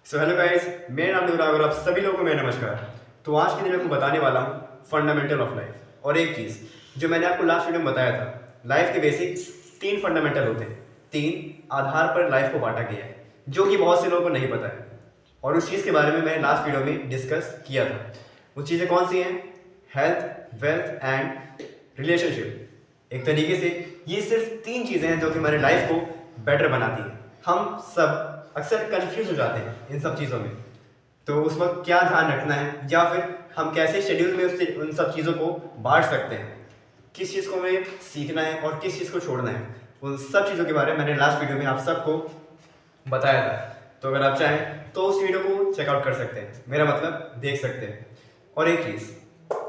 So hello guys, मेरा नाम अनुराग और आप सभी लोगों को मेरा नमस्कार। तो आज के दिन मैं आपको बताने वाला हूँ फंडामेंटल ऑफ लाइफ। और एक चीज़ जो मैंने आपको लास्ट वीडियो में बताया था, लाइफ के बेसिक तीन फंडामेंटल होते हैं। तीन आधार पर लाइफ को बांटा गया है, जो कि बहुत से लोगों को नहीं पता है। और उस चीज़ के बारे में मैंने लास्ट वीडियो में डिस्कस किया था। वो चीज़ें कौन सी हैं? Health, wealth and relationship. एक तरीके से ये सिर्फ तीन चीज़ें हैं जो कि हमारी लाइफ को बेटर बनाती हैं। हम सब अक्सर कंफ्यूज हो जाते हैं इन सब चीज़ों में, तो उस वक्त क्या ध्यान रखना है या फिर हम कैसे शेड्यूल में उससे उन सब चीज़ों को बांट सकते हैं, किस चीज़ को हमें सीखना है और किस चीज़ को छोड़ना है, उन सब चीज़ों के बारे में मैंने लास्ट वीडियो में आप सबको बताया था। तो अगर आप चाहें तो उस वीडियो को चेकआउट कर सकते हैं, मेरा मतलब देख सकते हैं। और एक चीज़,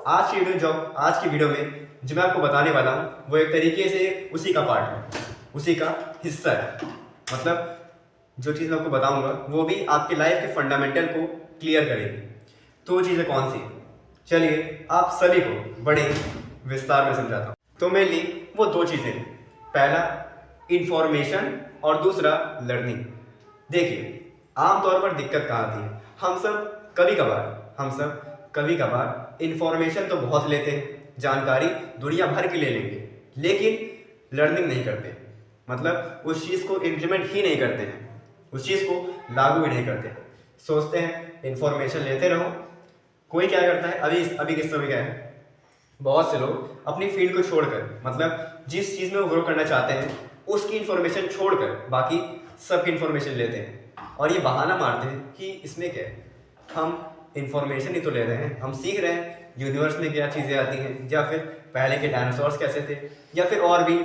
आज की वीडियो में जो मैं आपको बताने वाला हूँ वो एक तरीके से उसी का पार्ट है, उसी का हिस्सा है। मतलब जो चीज़ मैं आपको बताऊंगा वो भी आपकी लाइफ के फंडामेंटल को क्लियर करेगी। तो वो चीज़ें कौन सी? चलिए आप सभी को बड़े विस्तार में समझाता हूँ। तो मेनली वो दो चीज़ें हैं, पहला इंफॉर्मेशन और दूसरा लर्निंग। देखिए आमतौर पर दिक्कत कहाँ आती है, हम सब कभी कभार इंफॉर्मेशन तो बहुत लेते हैं, जानकारी दुनिया भर की ले लेंगे, लेकिन लर्निंग नहीं करते। मतलब उस चीज़ को इम्प्लीमेंट ही नहीं करते हैं, उस चीज़ को लागू ही नहीं करते। सोचते हैं इंफॉर्मेशन लेते रहो। कोई क्या करता है, अभी किस समय क्या है, बहुत से लोग अपनी फील्ड को छोड़कर, मतलब जिस चीज़ में वो ग्रो करना चाहते हैं उसकी इन्फॉर्मेशन छोड़कर बाकी सबकी इन्फॉर्मेशन लेते हैं और ये बहाना मारते हैं कि इसमें क्या है, हम इन्फॉर्मेशन ही तो ले रहे हैं, हम सीख रहे हैं यूनिवर्स में क्या चीज़ें आती हैं, या फिर पहले के डायनासोर्स कैसे थे, या फिर और भी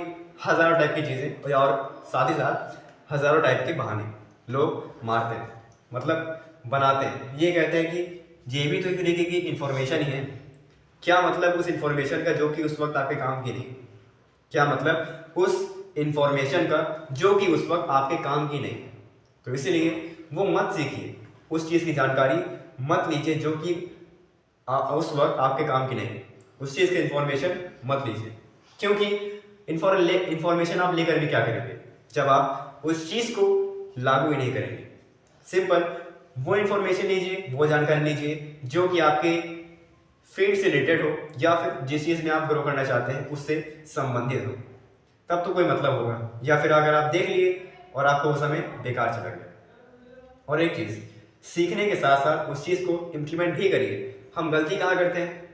हज़ारों टाइप की चीज़ें, और साथ ही साथ हज़ारों टाइप के बहाने लोग मारते हैं, मतलब बनाते हैं। ये कहते हैं कि ये भी तो एक तरीके की इन्फॉर्मेशन ही है। क्या मतलब उस इन्फॉर्मेशन का जो कि उस वक्त आपके काम की नहीं? क्या मतलब उस इन्फॉर्मेशन का जो कि उस वक्त आपके काम की नहीं? तो इसीलिए वो मत सीखिए, उस चीज़ की जानकारी मत लीजिए जो कि उस वक्त आपके काम की नहीं। उस चीज़ की इन्फॉर्मेशन मत लीजिए, क्योंकि इन्फॉर्मेशन आप लेकर भी क्या करेंगे जब आप उस चीज़ को लागू ही नहीं करेंगे। सिंपल, वो इन्फॉर्मेशन लीजिए, वो जानकारी लीजिए जो कि आपके फील्ड से रिलेटेड हो या फिर जिस चीज़ में आप ग्रो करना चाहते हैं उससे संबंधित हो, तब तो कोई मतलब होगा। या फिर अगर आप देख लिए और आपको वो समय बेकार चला गया। और एक चीज़, सीखने के साथ साथ उस चीज़ को इम्प्लीमेंट भी करिए। हम गलती कहाँ करते हैं,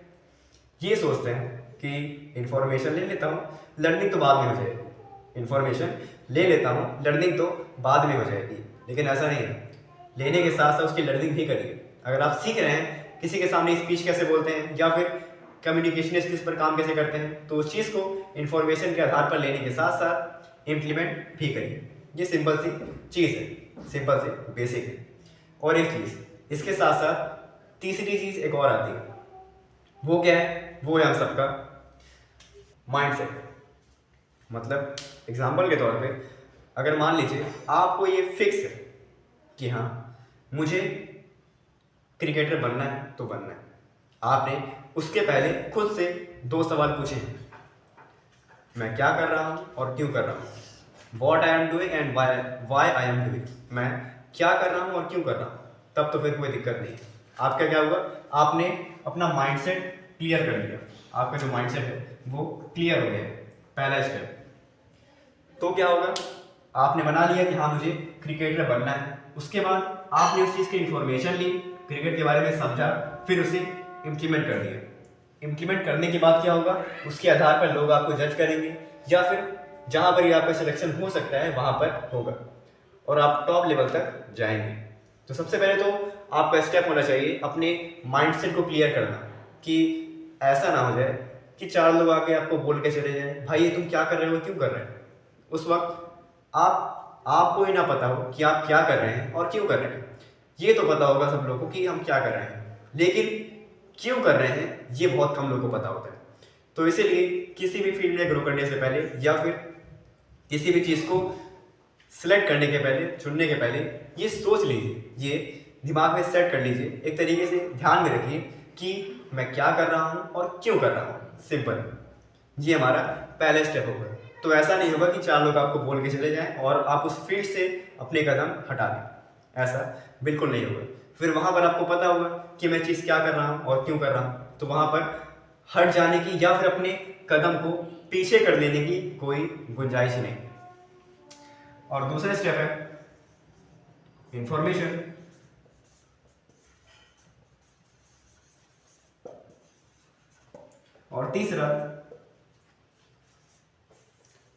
ये सोचते हैं कि इन्फॉर्मेशन ले लेता हूँ, लर्निंग तो बाद में हो जाएगी, इन्फॉर्मेशन ले लेता हूँ, लर्निंग तो बाद में हो जाएगी। लेकिन ऐसा नहीं है, लेने के साथ साथ उसकी लर्निंग भी करिए। अगर आप सीख रहे हैं किसी के सामने स्पीच कैसे बोलते हैं या फिर कम्युनिकेशन स्किल्स पर काम कैसे करते हैं, तो उस चीज़ को इन्फॉर्मेशन के आधार पर लेने के साथ साथ इम्प्लीमेंट भी करिए। ये सिंपल सी चीज़ है, सिंपल सी बेसिक है। और एक चीज़, इसके साथ साथ तीसरी चीज़ एक और आती है, वो क्या है? वो है हम सबका माइंडसेट। मतलब एग्जाम्पल के तौर पे अगर मान लीजिए आपको ये फिक्स है कि हाँ मुझे क्रिकेटर बनना है तो बनना है, आपने उसके पहले खुद से दो सवाल पूछे हैं, मैं क्या कर रहा हूँ और क्यों कर रहा हूँ, what I am doing and why I am doing, मैं क्या कर रहा हूँ और क्यों कर रहा हूँ, तब तो फिर कोई दिक्कत नहीं है। आपका क्या हुआ, आपने अपना माइंडसेट क्लियर कर लिया, आपका जो माइंडसेट है वो क्लियर हो गया है, पहला स्टेप। तो क्या होगा, आपने बना लिया कि हाँ मुझे क्रिकेटर बनना है, उसके बाद आपने उस चीज़ की इंफॉर्मेशन ली, क्रिकेट के बारे में समझा, फिर उसे इम्प्लीमेंट कर दिया। इम्प्लीमेंट करने के बाद क्या होगा, उसके आधार पर लोग आपको जज करेंगे, या फिर जहाँ पर ही आपका सिलेक्शन हो सकता है वहाँ पर होगा और आप टॉप लेवल तक जाएंगे। तो सबसे पहले तो आपका स्टेप होना चाहिए अपने माइंडसेट को क्लियर करना, कि ऐसा ना हो जाए कि चार लोग आके आपको बोल के चले जाएं, भाई ये तुम क्या कर रहे हो, क्यों कर रहे हो। उस वक्त आपको ही ना पता हो कि आप क्या कर रहे हैं और क्यों कर रहे हैं। ये तो पता होगा सब लोगों को कि हम क्या कर रहे हैं, लेकिन क्यों कर रहे हैं ये बहुत कम लोगों को पता होता है। तो इसीलिए किसी भी फील्ड में ग्रो करने से पहले या फिर किसी भी चीज़ को सिलेक्ट करने के पहले, चुनने के पहले ये सोच लीजिए, ये दिमाग में सेट कर लीजिए, एक तरीके से ध्यान में रखिए कि मैं क्या कर रहा हूँ और क्यों कर रहा हूँ। सिंपल, ये हमारा पहला स्टेप होगा। तो ऐसा नहीं होगा कि चार लोग आपको बोल के चले जाएं और आप उस फील्ड से अपने कदम हटा दें, ऐसा बिल्कुल नहीं होगा। फिर वहाँ पर आपको पता होगा कि मैं चीज़ क्या कर रहा हूँ और क्यों कर रहा हूँ, तो वहाँ पर हट जाने की या फिर अपने कदम को पीछे कर देने की कोई गुंजाइश नहीं। और दूसरा स्टेप है इंफॉर्मेशन। और तीसरा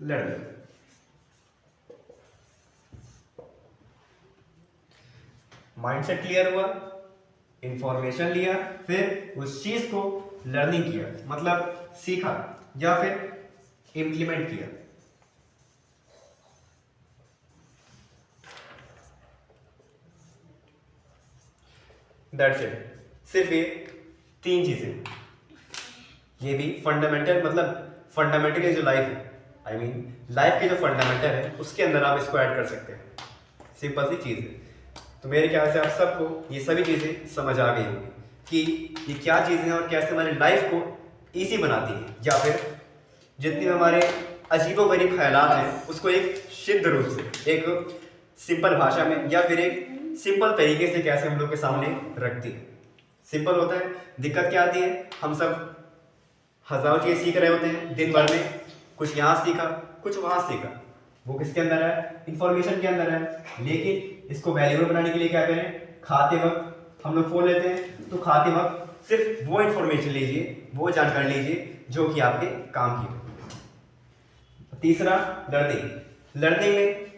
लर्निंग। माइंडसेट क्लियर हुआ, इंफॉर्मेशन लिया, फिर उस चीज को लर्निंग किया, मतलब सीखा या फिर इम्प्लीमेंट किया। That's it. सिर्फ ये 3 चीजें, ये भी फंडामेंटल, मतलब फंडामेंटल जो लाइफ है, आई मीन लाइफ के जो फंडामेंटल है उसके अंदर आप इसको ऐड कर सकते हैं। सिंपल सी चीज़ है। तो मेरे ख्याल से आप सबको ये सभी चीज़ें समझ आ गई होंगी कि ये क्या चीज़ें हैं और कैसे हमारी लाइफ को ईजी बनाती है, या फिर जितनी हमारे अजीबोगरीब ख्यालात हैं उसको एक शुद्ध रूप से, एक सिंपल भाषा में या फिर एक सिंपल तरीके से कैसे हम लोग के सामने रखती है। सिंपल होता है। दिक्कत क्या आती है, हम सब हजारों चीज़ें सीख रहे होते हैं दिन भर में, कुछ यहाँ सीखा कुछ वहाँ सीखा, वो किसके अंदर है, इंफॉर्मेशन के अंदर है। लेकिन इसको वैल्यूएबल बनाने के लिए क्या करें, खाते वक्त हम लोग फोन लेते हैं, तो खाते वक्त सिर्फ वो इंफॉर्मेशन लीजिए, वो जानकारी लीजिए जो कि आपके काम की हो। तीसरा लर्निंग। लर्निंग में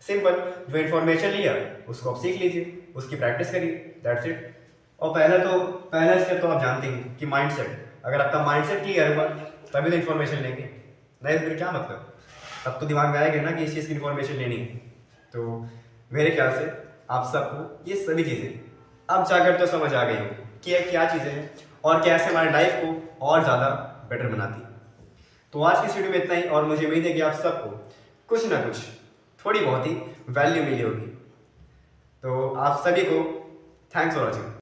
सिंपल, जो इंफॉर्मेशन लिया उसको आप सीख लीजिए, उसकी प्रैक्टिस करिए, दैट्स इट। और पहला स्टेप तो आप जानते हैं कि माइंडसेट। अगर आपका माइंडसेट क्लियर हुआ तभी तो इन्फॉर्मेशन लेंगे, नहीं फिर क्या मतलब, तब तो दिमाग में आएगा ना कि इस चीज़ की इन्फॉर्मेशन लेनी है। तो मेरे ख्याल से आप सबको ये सभी चीज़ें अब जाकर तो समझ आ गई होगी कि ये क्या चीज़ें हैं और कैसे हमारी लाइफ को और ज़्यादा बेटर बनाती है। तो आज की इस वीडियो में इतना ही, और मुझे उम्मीद है कि आप सबको कुछ ना कुछ थोड़ी बहुत ही वैल्यू मिली होगी। तो आप सभी को थैंक्स फॉर वॉचिंग।